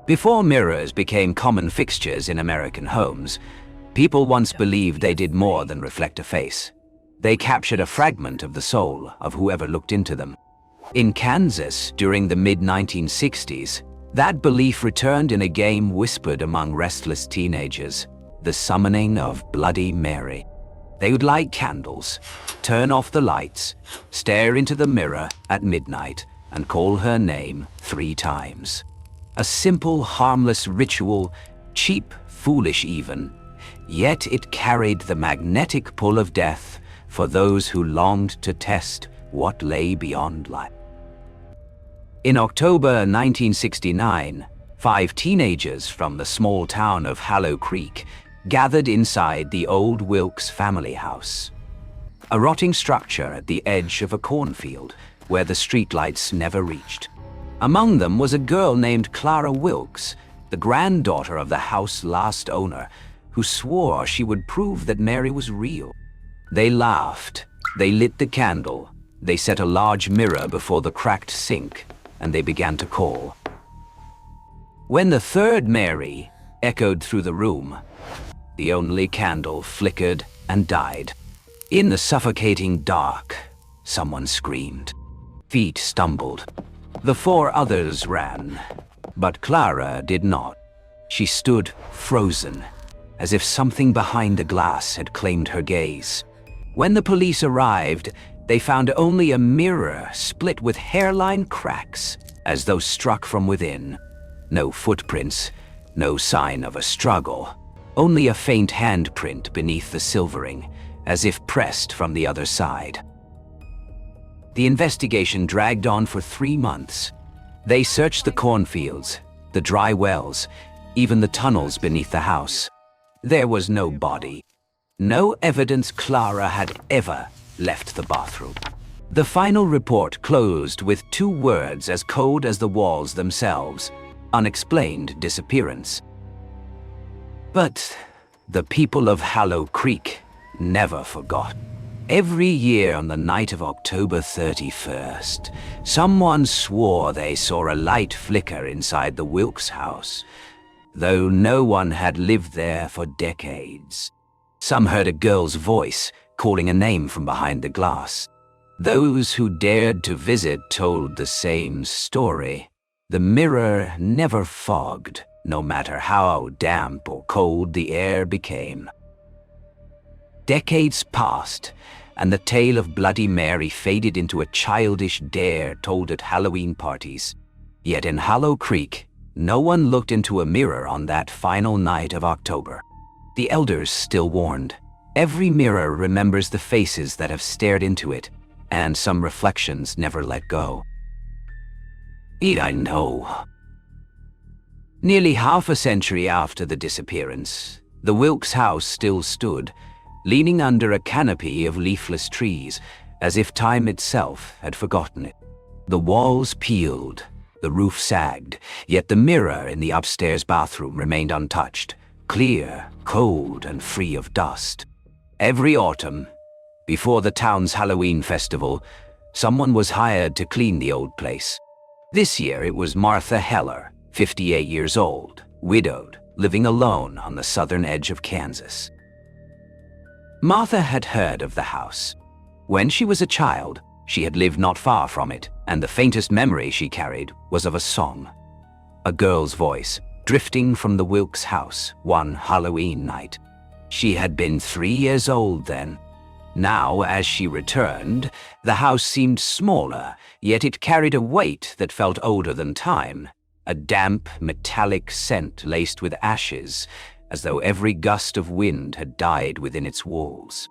Before mirrors became common fixtures in American homes, people once believed they did more than reflect a face. They captured a fragment of the soul of whoever looked into them. In Kansas, during the mid-1960s, that belief returned in a game whispered among restless teenagers, the summoning of Bloody Mary. They would light candles, turn off the lights, stare into the mirror at midnight, and call her name 3 times. A simple, harmless ritual, cheap, foolish even, yet it carried the magnetic pull of death for those who longed to test what lay beyond life. In October 1969, 5 teenagers from the small town of Hollow Creek gathered inside the old Wilkes family house, a rotting structure at the edge of a cornfield where the streetlights never reached. Among them was a girl named Clara Wilkes, the granddaughter of the house's last owner, who swore she would prove that Mary was real. They laughed, they lit the candle, they set a large mirror before the cracked sink, and they began to call. When the third Mary echoed through the room, the only candle flickered and died. In the suffocating dark, someone screamed. Feet stumbled. The 4 others ran, but Clara did not. She stood frozen, as if something behind the glass had claimed her gaze. When the police arrived, they found only a mirror split with hairline cracks, as though struck from within. No footprints, no sign of a struggle, only a faint handprint beneath the silvering, as if pressed from the other side. The investigation dragged on for 3 months. They searched the cornfields, the dry wells, even the tunnels beneath the house. There was no body, no evidence Clara had ever left the bathroom. The final report closed with 2 words as cold as the walls themselves: unexplained disappearance. But the people of Hollow Creek never forgot. Every year on the night of October 31st, someone swore they saw a light flicker inside the Wilkes house, though no one had lived there for decades. Some heard a girl's voice calling a name from behind the glass. Those who dared to visit told the same story. The mirror never fogged, no matter how damp or cold the air became. Decades passed, and the tale of Bloody Mary faded into a childish dare told at Halloween parties. Yet in Hollow Creek, no one looked into a mirror on that final night of October. The elders still warned. Every mirror remembers the faces that have stared into it, and some reflections never let go. I know. Nearly half a century after the disappearance, the Wilkes house still stood, leaning under a canopy of leafless trees, as if time itself had forgotten it. The walls peeled, the roof sagged, yet the mirror in the upstairs bathroom remained untouched, clear, cold, and free of dust. Every autumn, before the town's Halloween festival, someone was hired to clean the old place. This year it was Martha Heller, 58 years old, widowed, living alone on the southern edge of Kansas. Martha had heard of the house. When she was a child, she had lived not far from it, and the faintest memory she carried was of a song. A girl's voice, drifting from the Wilkes house one Halloween night. She had been 3 years old then. Now, as she returned, the house seemed smaller, yet it carried a weight that felt older than time, a damp, metallic scent laced with ashes, as though every gust of wind had died within its walls.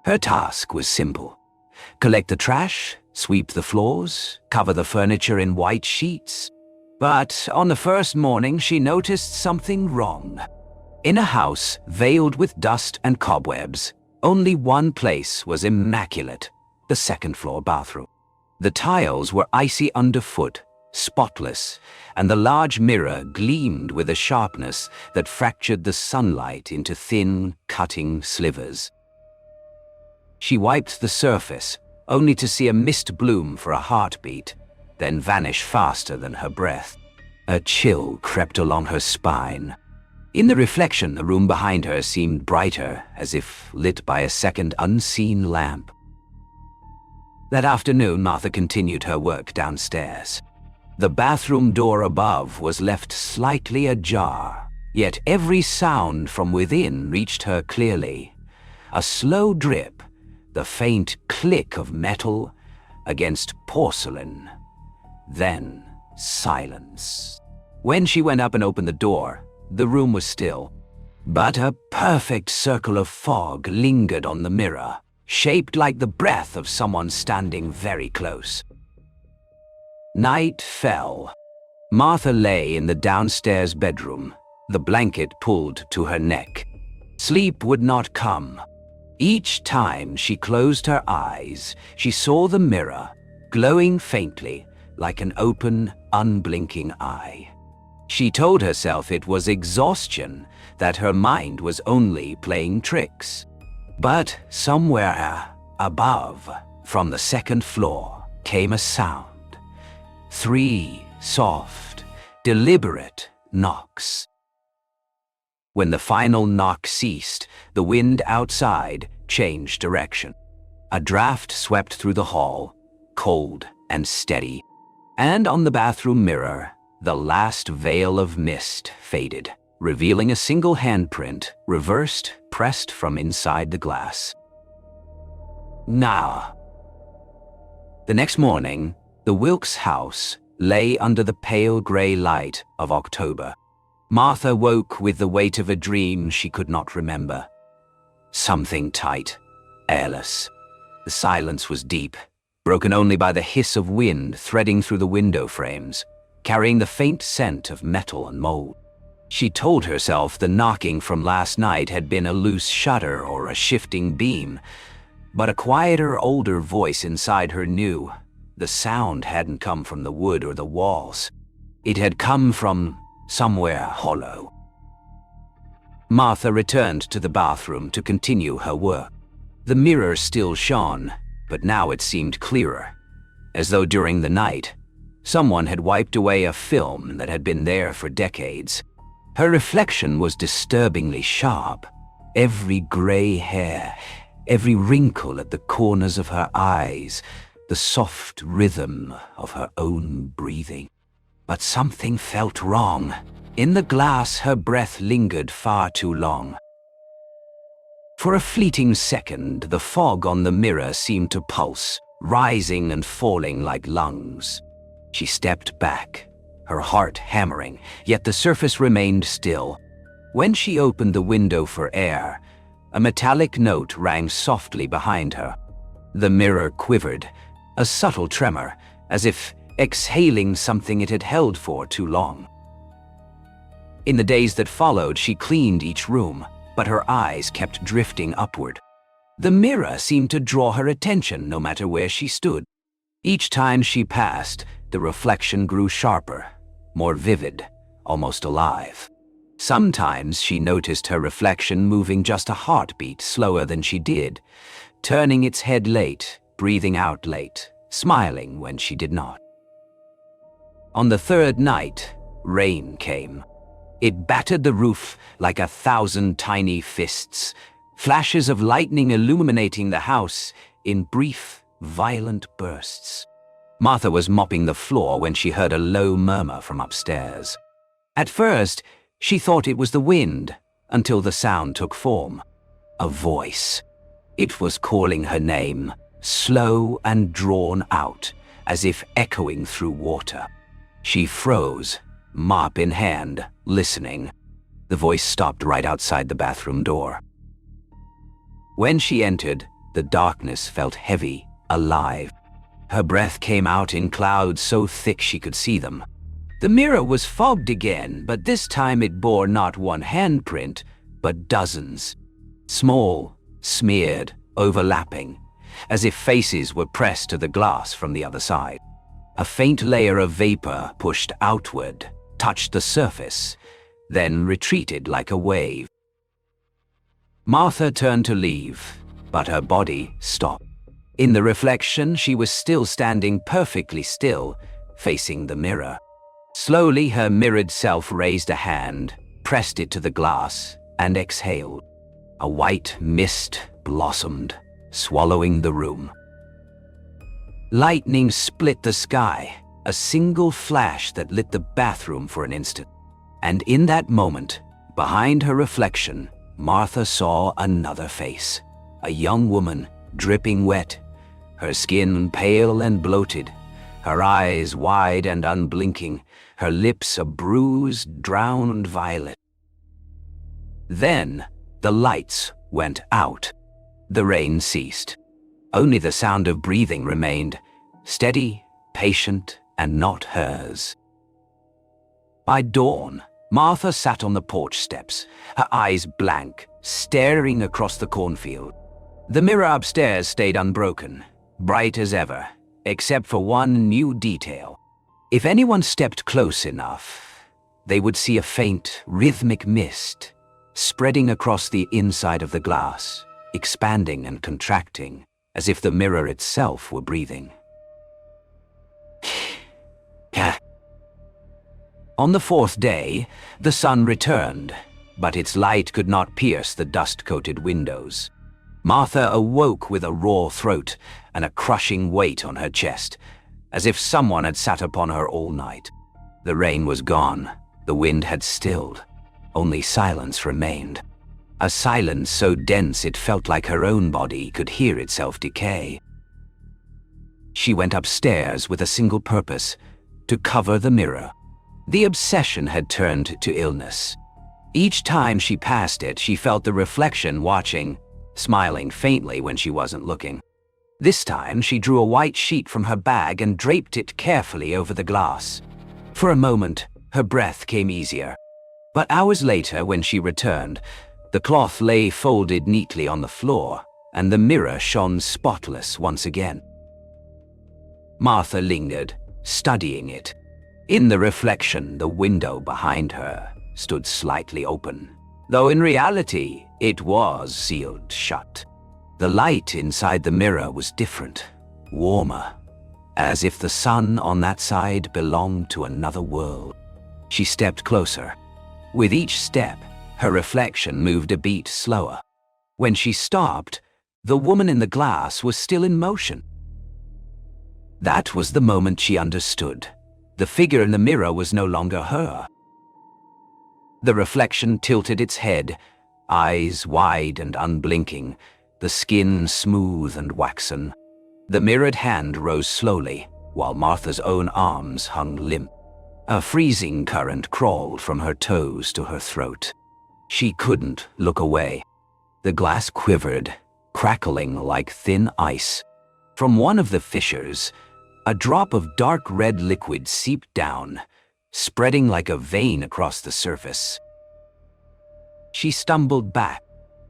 Her task was simple: collect the trash, sweep the floors, cover the furniture in white sheets. But on the first morning, she noticed something wrong. In a house veiled with dust and cobwebs, only one place was immaculate: the second-floor bathroom. The tiles were icy underfoot, spotless, and the large mirror gleamed with a sharpness that fractured the sunlight into thin, cutting slivers. She wiped the surface, only to see a mist bloom for a heartbeat, then vanish faster than her breath. A chill crept along her spine. In the reflection, the room behind her seemed brighter, as if lit by a second unseen lamp. That afternoon, Martha continued her work downstairs. The bathroom door above was left slightly ajar, yet every sound from within reached her clearly. A slow drip, the faint click of metal against porcelain. Then silence. When she went up and opened the door, the room was still, but a perfect circle of fog lingered on the mirror, shaped like the breath of someone standing very close. Night fell. Martha lay in the downstairs bedroom, the blanket pulled to her neck. Sleep would not come. Each time she closed her eyes, she saw the mirror, glowing faintly, like an open, unblinking eye. She told herself it was exhaustion, that her mind was only playing tricks. But somewhere above, from the second floor, came a sound. 3 soft, deliberate knocks. When the final knock ceased, the wind outside changed direction. A draft swept through the hall, cold and steady, and on the bathroom mirror, the last veil of mist faded, revealing a single handprint, reversed, pressed from inside the glass. Now. The next morning, the Wilkes house lay under the pale gray light of October. Martha woke with the weight of a dream she could not remember. Something tight, airless. The silence was deep, broken only by the hiss of wind threading through the window frames, carrying the faint scent of metal and mold. She told herself the knocking from last night had been a loose shutter or a shifting beam, but a quieter, older voice inside her knew the sound hadn't come from the wood or the walls. It had come from somewhere hollow. Martha returned to the bathroom to continue her work. The mirror still shone, but now it seemed clearer, as though during the night, someone had wiped away a film that had been there for decades. Her reflection was disturbingly sharp. Every gray hair, every wrinkle at the corners of her eyes, the soft rhythm of her own breathing. But something felt wrong. In the glass, her breath lingered far too long. For a fleeting second, the fog on the mirror seemed to pulse, rising and falling like lungs. She stepped back, her heart hammering, yet the surface remained still. When she opened the window for air, a metallic note rang softly behind her. The mirror quivered, a subtle tremor, as if exhaling something it had held for too long. In the days that followed, she cleaned each room, but her eyes kept drifting upward. The mirror seemed to draw her attention no matter where she stood. Each time she passed, the reflection grew sharper, more vivid, almost alive. Sometimes she noticed her reflection moving just a heartbeat slower than she did, turning its head late, breathing out late, smiling when she did not. On the third night, rain came. It battered the roof like 1,000 tiny fists, flashes of lightning illuminating the house in brief, violent bursts. Martha was mopping the floor when she heard a low murmur from upstairs. At first, she thought it was the wind, until the sound took form. A voice. It was calling her name, slow and drawn out, as if echoing through water. She froze, mop in hand, listening. The voice stopped right outside the bathroom door. When she entered, the darkness felt heavy, alive. Her breath came out in clouds so thick she could see them. The mirror was fogged again, but this time it bore not one handprint, but dozens. Small, smeared, overlapping, as if faces were pressed to the glass from the other side. A faint layer of vapor pushed outward, touched the surface, then retreated like a wave. Martha turned to leave, but her body stopped. In the reflection, she was still standing perfectly still, facing the mirror. Slowly, her mirrored self raised a hand, pressed it to the glass, and exhaled. A white mist blossomed, swallowing the room. Lightning split the sky, a single flash that lit the bathroom for an instant. And in that moment, behind her reflection, Martha saw another face. A young woman, dripping wet, her skin pale and bloated, her eyes wide and unblinking, her lips a bruised, drowned violet. Then the lights went out. The rain ceased. Only the sound of breathing remained, steady, patient, and not hers. By dawn, Martha sat on the porch steps, her eyes blank, staring across the cornfield. The mirror upstairs stayed unbroken, bright as ever, except for one new detail. If anyone stepped close enough, they would see a faint, rhythmic mist spreading across the inside of the glass, expanding and contracting, as if the mirror itself were breathing. On the fourth day, the sun returned, but its light could not pierce the dust-coated windows. Martha awoke with a raw throat and a crushing weight on her chest, as if someone had sat upon her all night. The rain was gone, the wind had stilled, only silence remained. A silence so dense it felt like her own body could hear itself decay. She went upstairs with a single purpose: to cover the mirror. The obsession had turned to illness. Each time she passed it, she felt the reflection watching, smiling faintly when she wasn't looking. This time, she drew a white sheet from her bag and draped it carefully over the glass. For a moment, her breath came easier. But hours later, when she returned, the cloth lay folded neatly on the floor, and the mirror shone spotless once again. Martha lingered, studying it. In the reflection, the window behind her stood slightly open, though in reality, it was sealed shut. The light inside the mirror was different, warmer, as if the sun on that side belonged to another world. She stepped closer. With each step, her reflection moved a beat slower. When she stopped, the woman in the glass was still in motion. That was the moment she understood. The figure in the mirror was no longer her. The reflection tilted its head, eyes wide and unblinking, the skin smooth and waxen. The mirrored hand rose slowly, while Martha's own arms hung limp. A freezing current crawled from her toes to her throat. She couldn't look away. The glass quivered, crackling like thin ice. From one of the fissures, a drop of dark red liquid seeped down, spreading like a vein across the surface. She stumbled back.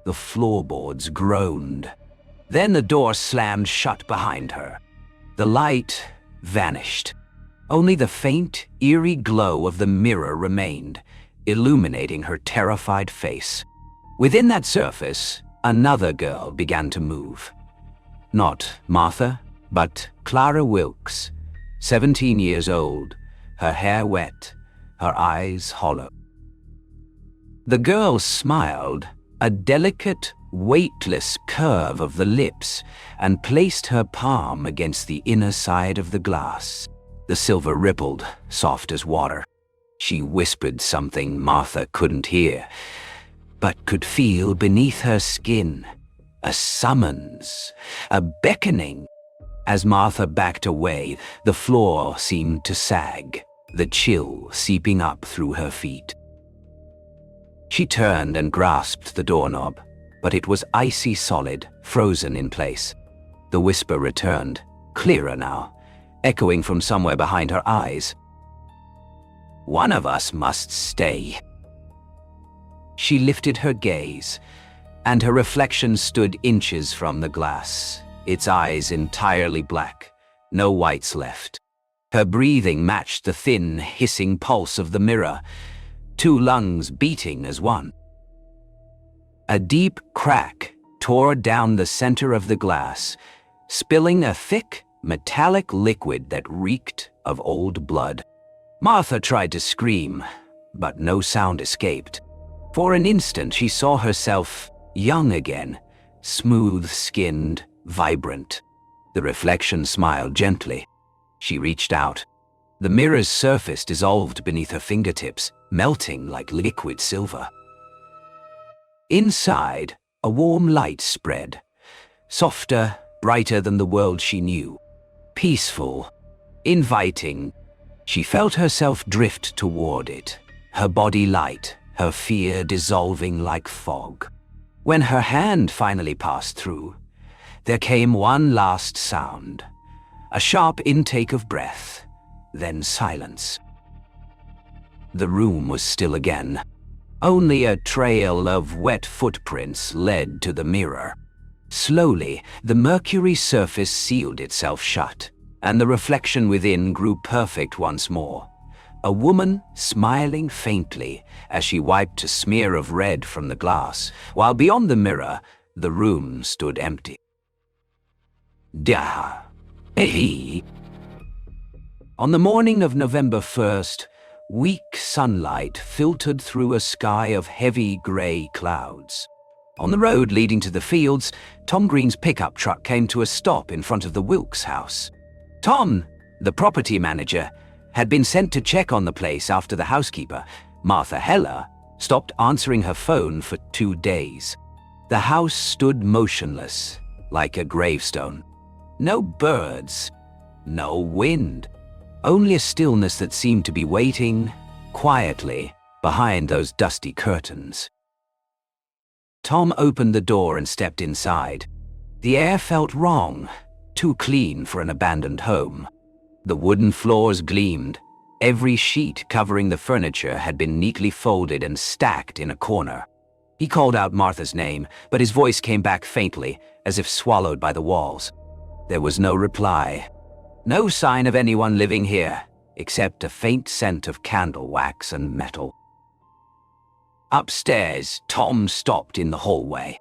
The floorboards groaned. Then the door slammed shut behind her. The light vanished. Only the faint, eerie glow of the mirror remained, illuminating her terrified face. Within that surface, another girl began to move. Not Martha, but Clara Wilkes, 17 years old, her hair wet, her eyes hollow. The girl smiled, a delicate, weightless curve of the lips, and placed her palm against the inner side of the glass. The silver rippled, soft as water. She whispered something Martha couldn't hear, but could feel beneath her skin. A summons, a beckoning. As Martha backed away, the floor seemed to sag, the chill seeping up through her feet. She turned and grasped the doorknob, but it was icy solid, frozen in place. The whisper returned, clearer now, echoing from somewhere behind her eyes. "One of us must stay." She lifted her gaze, and her reflection stood inches from the glass, its eyes entirely black, no whites left. Her breathing matched the thin, hissing pulse of the mirror, two lungs beating as one. A deep crack tore down the center of the glass, spilling a thick, metallic liquid that reeked of old blood. Martha tried to scream, but no sound escaped. For an instant, she saw herself young again, smooth-skinned, vibrant. The reflection smiled gently. She reached out. The mirror's surface dissolved beneath her fingertips, melting like liquid silver. Inside, a warm light spread, softer, brighter than the world she knew. Peaceful, inviting. She felt herself drift toward it, her body light, her fear dissolving like fog. When her hand finally passed through, there came one last sound, a sharp intake of breath, then silence. The room was still again. Only a trail of wet footprints led to the mirror. Slowly, the mercury surface sealed itself shut, and the reflection within grew perfect once more. A woman smiling faintly as she wiped a smear of red from the glass, while beyond the mirror, the room stood empty. On the morning of November 1st, weak sunlight filtered through a sky of heavy gray clouds. On the road leading to the fields, Tom Green's pickup truck came to a stop in front of the Wilkes house. Tom, the property manager, had been sent to check on the place after the housekeeper, Martha Heller, stopped answering her phone for 2 days. The house stood motionless, like a gravestone. No birds, no wind, only a stillness that seemed to be waiting, quietly, behind those dusty curtains. Tom opened the door and stepped inside. The air felt wrong, too clean for an abandoned home. The wooden floors gleamed. Every sheet covering the furniture had been neatly folded and stacked in a corner. He called out Martha's name, but his voice came back faintly, as if swallowed by the walls. There was no reply. No sign of anyone living here, except a faint scent of candle wax and metal. Upstairs, Tom stopped in the hallway.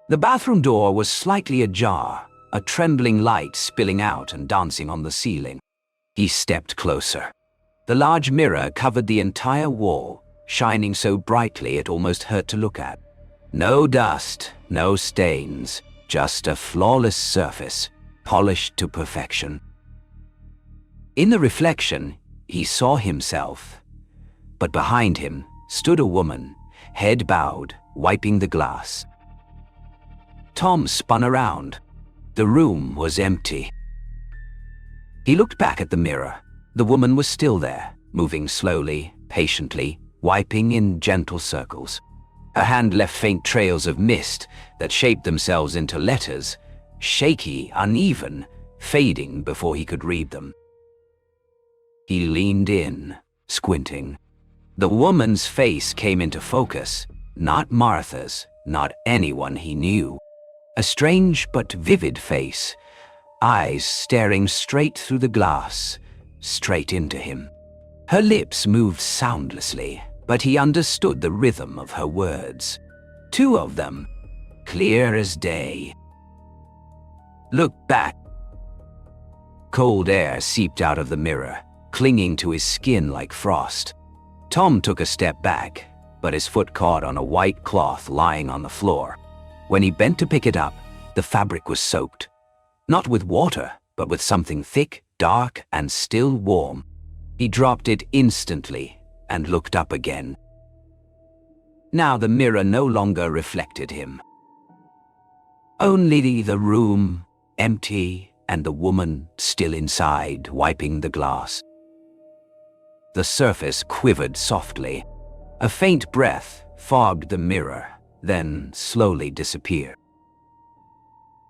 The bathroom door was slightly ajar, a trembling light spilling out and dancing on the ceiling. He stepped closer. The large mirror covered the entire wall, shining so brightly it almost hurt to look at. No dust, no stains, just a flawless surface, polished to perfection. In the reflection, he saw himself, but behind him stood a woman, head bowed, wiping the glass. Tom spun around. The room was empty. He looked back at the mirror. The woman was still there, moving slowly, patiently, wiping in gentle circles. Her hand left faint trails of mist that shaped themselves into letters, shaky, uneven, fading before he could read them. He leaned in, squinting. The woman's face came into focus, not Martha's, not anyone he knew. A strange but vivid face, eyes staring straight through the glass, straight into him. Her lips moved soundlessly, but he understood the rhythm of her words. 2 of them, clear as day. Look back. Cold air seeped out of the mirror, clinging to his skin like frost. Tom took a step back, but his foot caught on a white cloth lying on the floor. When he bent to pick it up, the fabric was soaked. Not with water, but with something thick, dark, and still warm. He dropped it instantly and looked up again. Now the mirror no longer reflected him. Only the room, empty, and the woman still inside, wiping the glass. The surface quivered softly. A faint breath fogged the mirror, then slowly disappeared.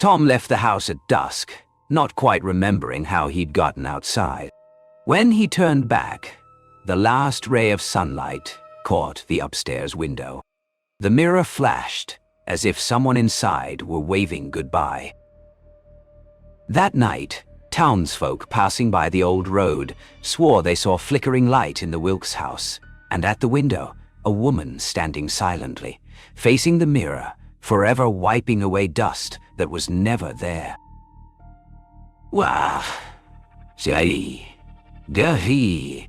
Tom left the house at dusk, not quite remembering how he'd gotten outside. When he turned back, the last ray of sunlight caught the upstairs window. The mirror flashed, as if someone inside were waving goodbye. That night, townsfolk passing by the old road swore they saw flickering light in the Wilkes house, and at the window, a woman standing silently, facing the mirror, forever wiping away dust that was never there. Wah, say, Gahi.